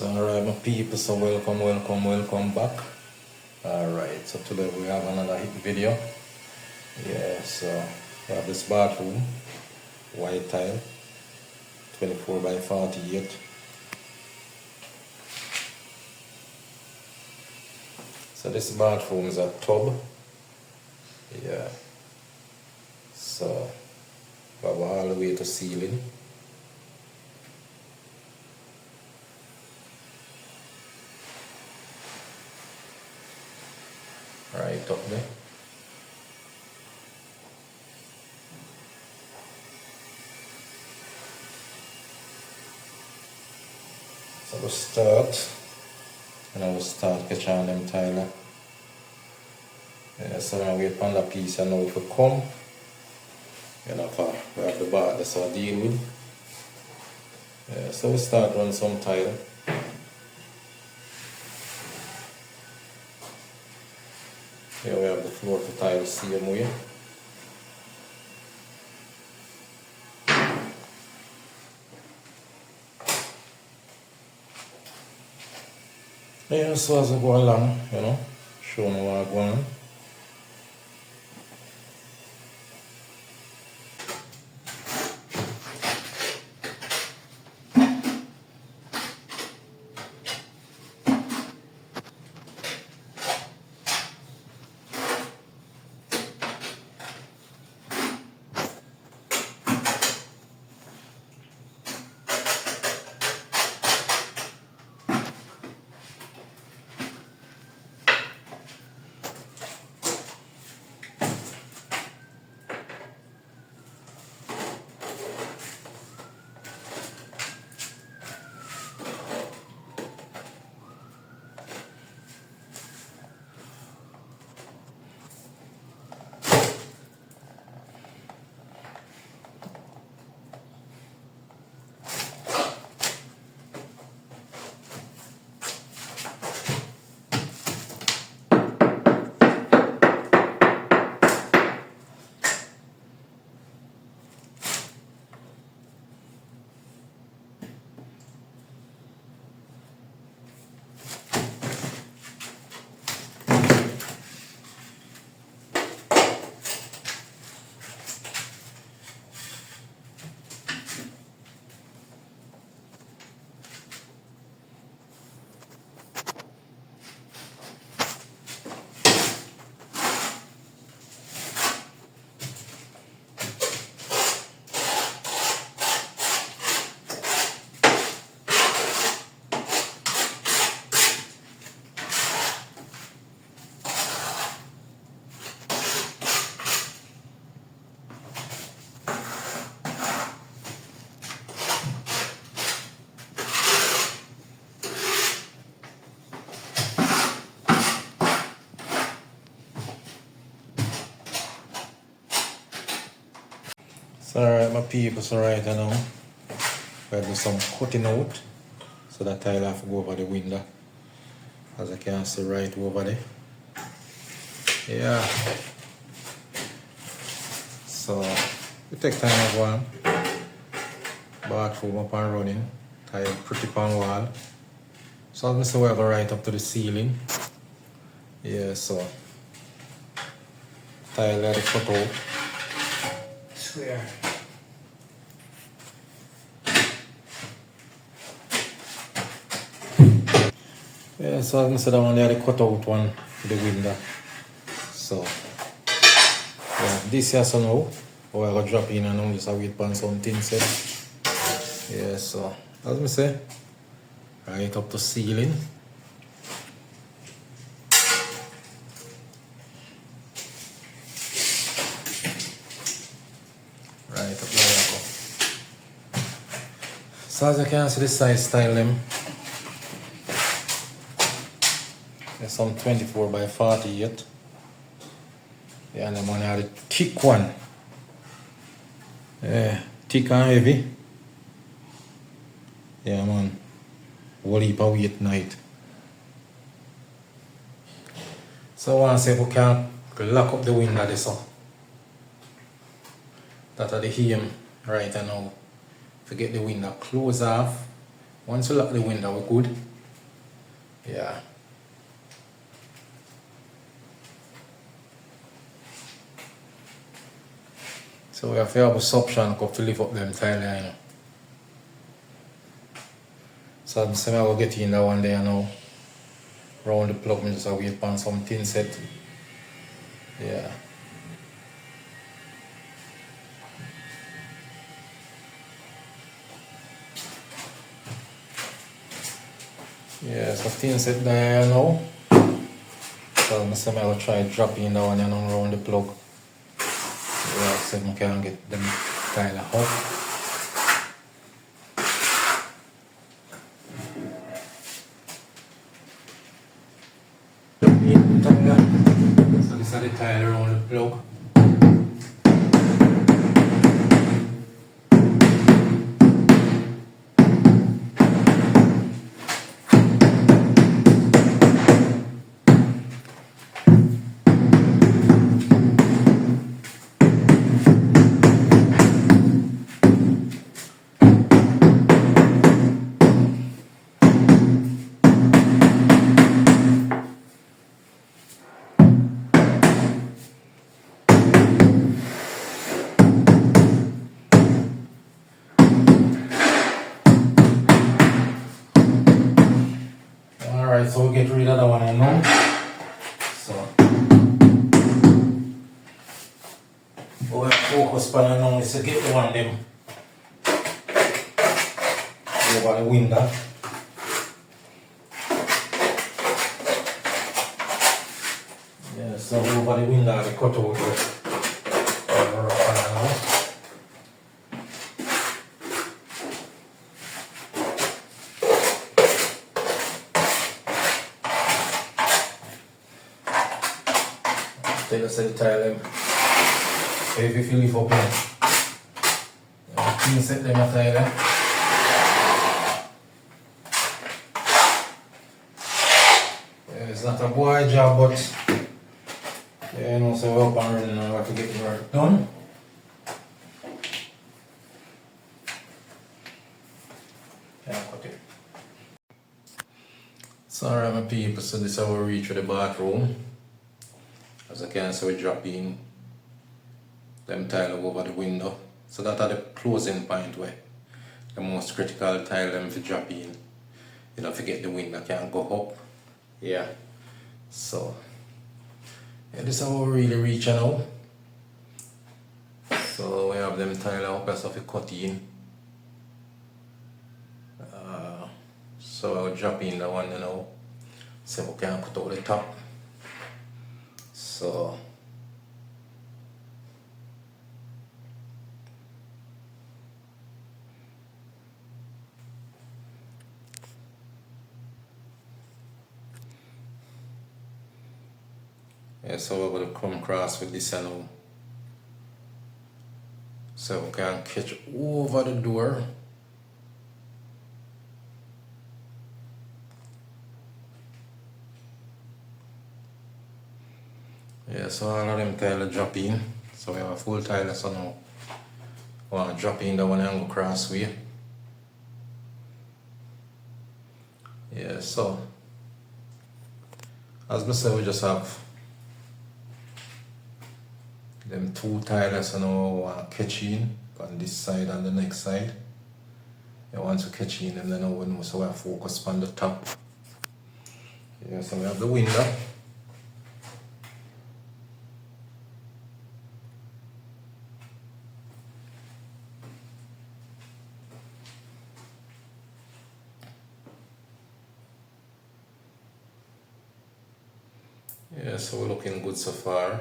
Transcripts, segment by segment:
So alright my people, so welcome back. Alright, so today we have another hit video. Yeah, so we have this bathroom, white tile, 24 by 48. So this bathroom is a tub. Yeah. So we have all the way to ceiling. Right up there. So we start, and I will start catching on them tile. Yeah, so now wait on the piece and now if we come, you know, we have the bar that's our deal with. Yeah, so we start on some tile. Here we have the floor to tile same way. Yeah, so as I go along, you know, showing what I'm going on. So alright my people, so right now we'll do some cutting out. So that tile have to go over the window. As I can see right over there. Yeah. So we take time of one. Bathroom up and running. Tile pretty pan wall. So I'm going to go right up to the ceiling. Yeah, so tile let it cut out. Square. Yeah, so I'm going to only have the cut out one to the window. So yeah, this here so now we're going to drop in and now just wait for something set. Yeah, so as I say, right up to ceiling. Right up there. So as you can see the size style them. There's some 24 by 48. Yeah, and the one had a thick one. Yeah, thick and heavy. Yeah man. Whole heap of weight night. So I want to see if we can lock up the window this up. That are the aim right now. To get the window closed off. Once you lock the window, we're good. Yeah. So we have to have a suction cup to lift up them tile there, you know. So I'm saying I will get in that one there now. Round the plug, me just a wait on some thin set. Yeah. Yeah, so thin set there now. So I'm saying I will try dropping that one and around the plug. Yeah, so I can get them tile up. So this is the tile around the plug. Alright, so we get rid of that one I know. So what we focus on now is to get the one them over the window. Yeah, so over the window the cut out take us to the tile them. So if you feel lift up here, clean set them at tile them. Yeah, it's not a boy job, but yeah, you know, so we're up and running and we have to get the work done. Yeah, cut it. So alright my people, so this is how we reach to the bathroom. As I can see, we drop in them tile over the window. So that are the closing point where the most critical tile them to drop in. You know, forget the window can go up. Yeah. So yeah, this is how we really reach now. So we have them tile up as of a cut in. So I'll drop in the one now. So we can cut out the top. So yeah, so we're going to come across with this now. So we can catch over the door. Yeah, so all of them tiles drop in. So we have a full tile, so now we want to drop in the one and go cross way. Yeah, so as I said, we just have them two tiles, so now we want to catch in on this side and the next side. Yeah, once we catch in, and then we know, so we have focus on the top. Yeah, so we have the window. Yeah, so we're looking good so far.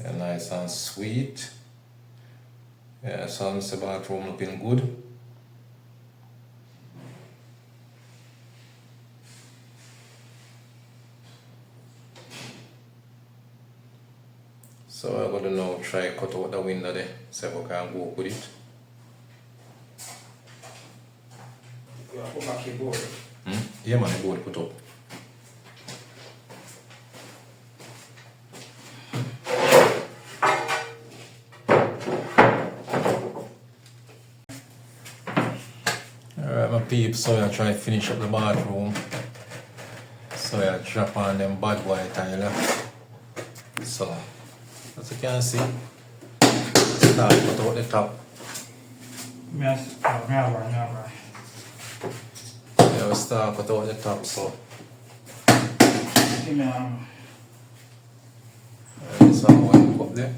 Yeah, nice and sweet. Yeah, so I'm the bathroom looking good. So I'm gonna now try cut out the window there, so we can go with it. You want to put back your board? Yeah man, the board put up. Alright, my peeps, so I try to finish up the bathroom. So I drop on them bad white tile. So, as you can see, start put out the top. Yeah, we start put out the top, so. This one going up there.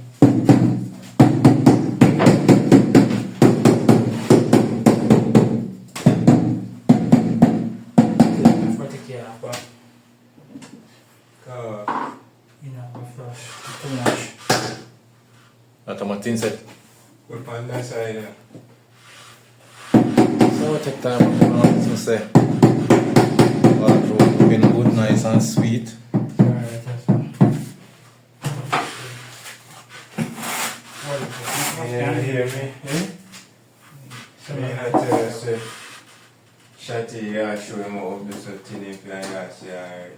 That's what Martin said. Put on that side. So we take time to say. Bathroom looking good, nice and sweet. Yeah, you hear me? Me not tell you, say, Shatty, you show him how to do something if you say, alright.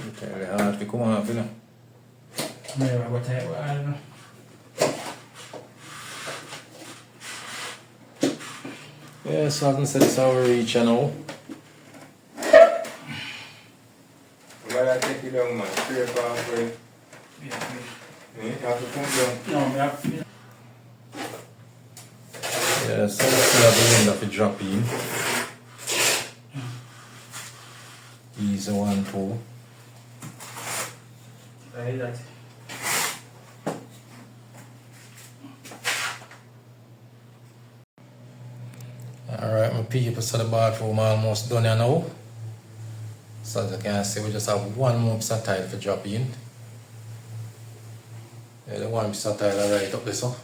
Okay, hard to come off, you know. Yeah, so as I said, it's our reach, you know. But I take it down, man. Straight off way. You have to come down. Yeah, so we still have the window to drop in. Easy 1, 2. Alright, my people, so the bathroom almost done here now. So as you can see, we just have one more piece of tile to drop in. Yeah, the one piece of tile right up there, so.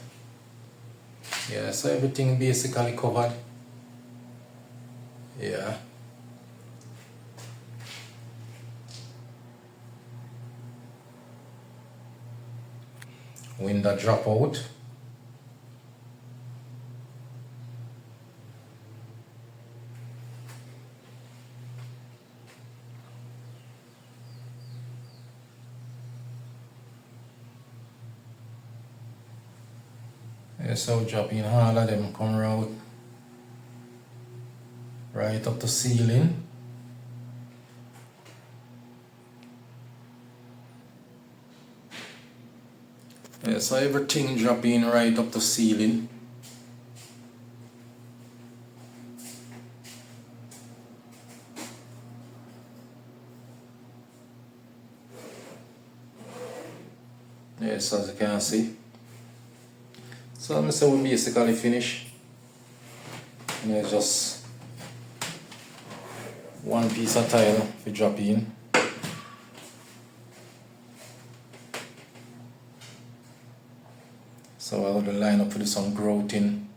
Yeah, so everything basically covered. Yeah. Window drop out. Yeah, so dropping all of them come around right up to ceiling. Yeah, so everything dropping right up to ceiling. Yes, as you can see. So I'm say we basically finish. And it's just one piece of tile we drop in. So I'll do line up to do some grouting.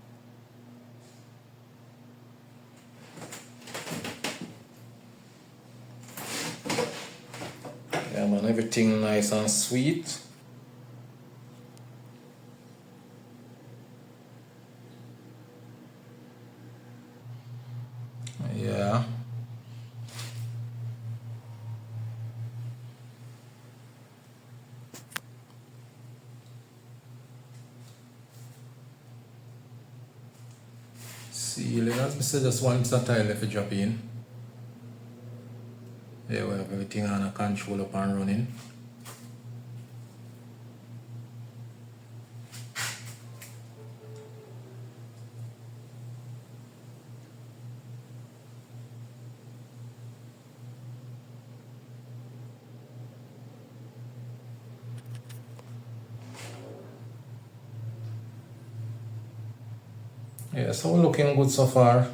Yeah man, everything nice and sweet. Yeah. Ceiling, as I said, just one piece of tile left to drop in. There we have everything under control up and running. Yeah, so we're looking good so far.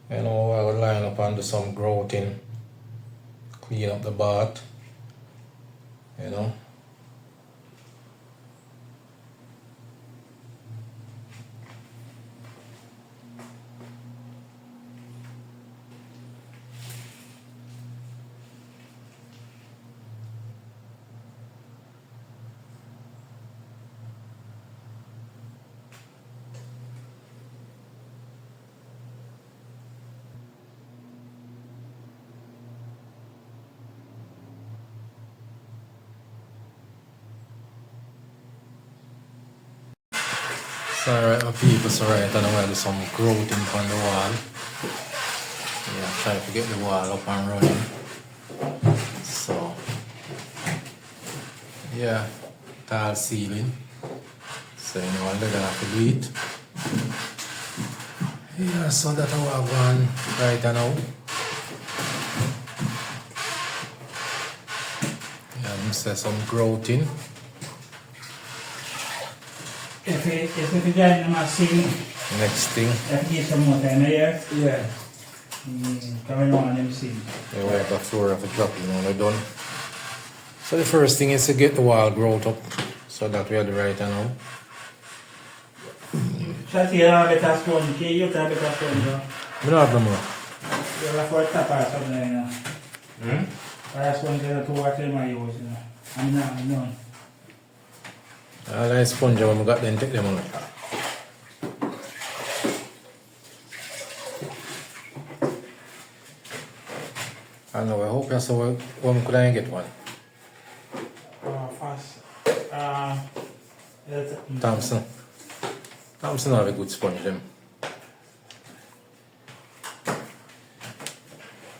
You know, I will line up and do some grouting, clean up the bath, you know. So alright, my people, so right, and I'm gonna do some grouting on the wall. Yeah, try to get the wall up and running. So yeah, tile ceiling. So you know, I'm gonna have to do it. Yeah, so that I have one right now. Yeah, I'm gonna say some grouting. If you get my scene, Next thing, if you get some more time here, Yeah. coming on them scene. we have the floor of the drop, you know, we're done. So the first thing is to get the wall growth up so that we are the right now. Shall you have a better sponge? You can have a better sponge. We don't have no more. You have a tap or something like that. Or a sponge that two or three my use, you know. I'm none. All the sponge when we got them, take them out. I know, I hope you saw when could I get one. Fast. Thompson. Thompson have a good sponge them.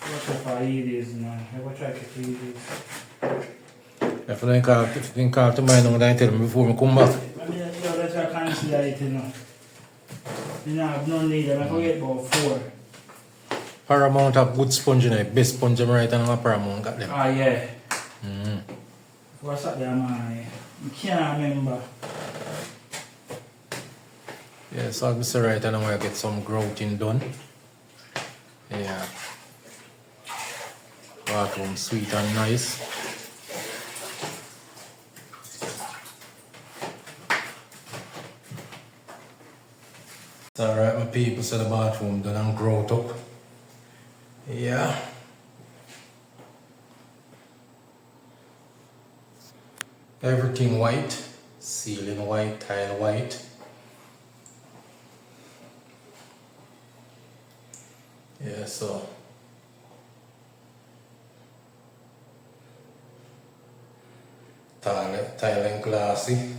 Whatever it is, man. I will try to get it is. If you didn't call to mind, I'm going to tell them before we come back. I mean, that's what I consider it, you know. You know, I've no need, I forget about 4. Paramount have good sponge in it. Best sponge them right now, Paramount got them. Ah, yeah. Mm. What's up there, man? I can't remember. Yeah, so I'll be say right now I get some grouting done. Yeah. Bathroom sweet and nice. So alright my people, so the bathroom done and growth up. Yeah. Everything white, ceiling white, tile white. Yeah, so tile and glassy.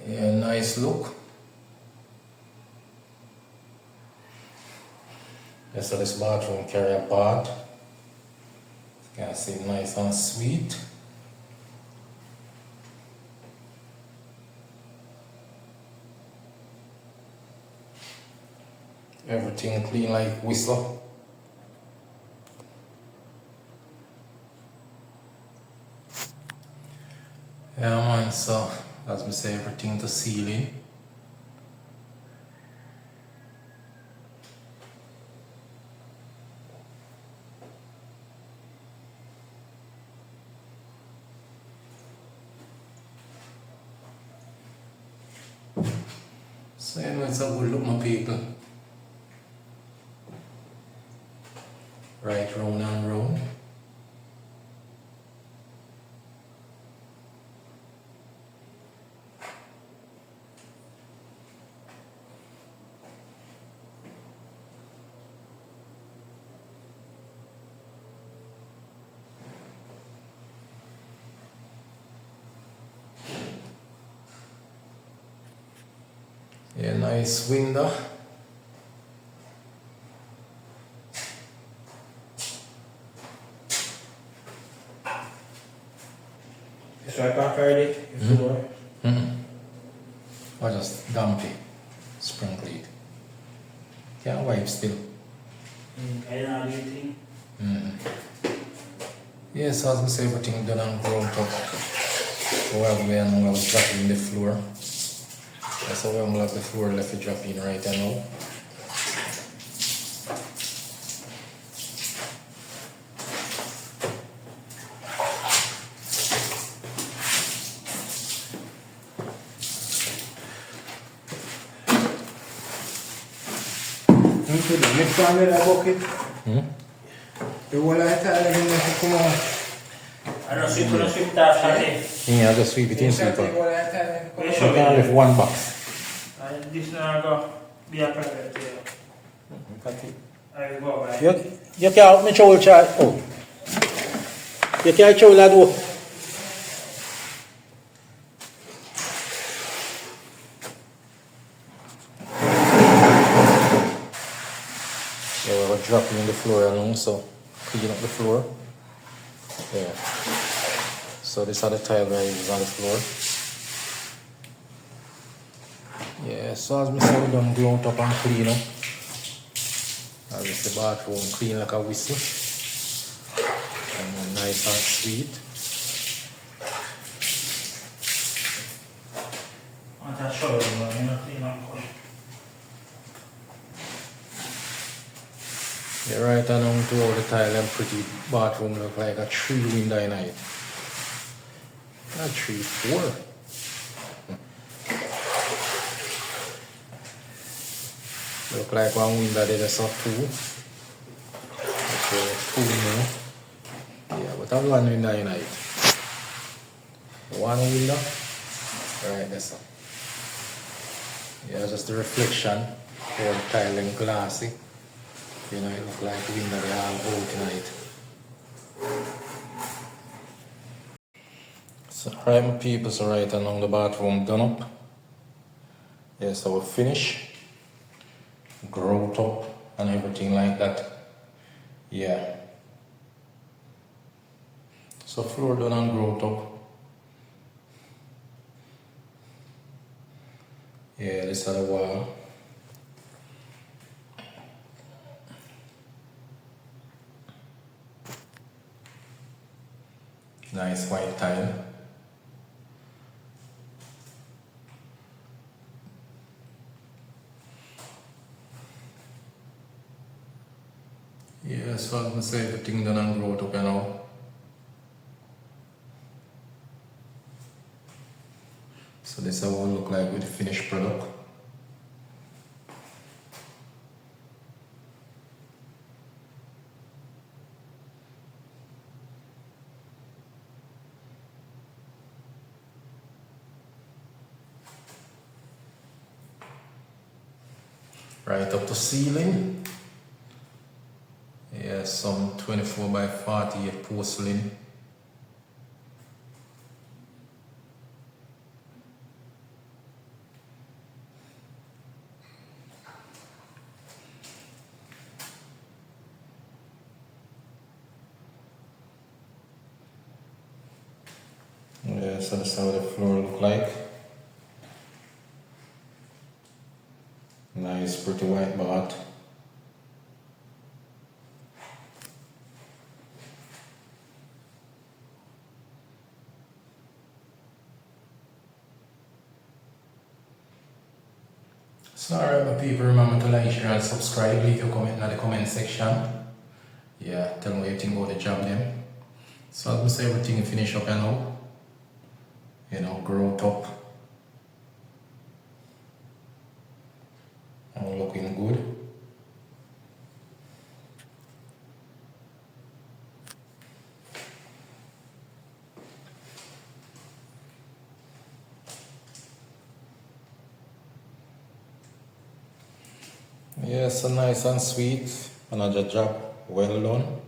Yeah, nice look. Yeah, so this bathroom carry a bath. You can see nice and sweet. Everything clean like Whistler. Yeah man, so as we say, everything to ceiling. So you know, it's a good look my people. Right round and round. Yeah, nice window. So I can't carry it. Or just dump it, sprinkle it. Can't wipe still. I don't know anything. Yes, as I say, everything done and grown up. So while we are now, I was dropping the floor. That's how we'll have the floor left to drop in right now. Into the next one with a bucket. The whole I tell them to come on. I don't sweep that Saturday. Yeah, just sweep it in, sweep The it. whole I tell them to come You can lift one box. This now go. Be a present, Cut it. I go by. You can't help me show child. Oh. You can't show that door. Yeah, we're dropping in the floor along, so clean up the floor. Yeah. So these are the tile guys on the floor. Yeah, so as I said, we done ground up and clean up. As the bathroom clean like a whistle. And nice and sweet. I want to show you, you know, clean up. Yeah, right along to all the tile and pretty bathroom look like a 3 window in it. Not 3, 4. Look like one window there, that's not 2. Okay, 2 more. Yeah, but I'm one window in it. One window. Right, that's all. Yeah, just the reflection for the tile and glassy. You know, it look like window they all out tonight. So right my people, so right along the bathroom done up. Yeah, so we finish. Grout up and everything like that. Yeah. So floor done and grout up. Yeah, this is the wall. Nice white tile. Yeah, so I'm gonna say everything done and grout up, you know. So this is how it will look like with the finished product. Right up to ceiling. Yeah, some 24 by 48 porcelain. Yeah, so that's how the floor look like. Nice, pretty white bath. So alright my people, remember to like, share and subscribe. Leave your comment in the comment section. Yeah, tell me what you think about the job then. So as I say, everything finish up now. You know, grout up. All looking good. Yeah, so nice and sweet. Another job well done.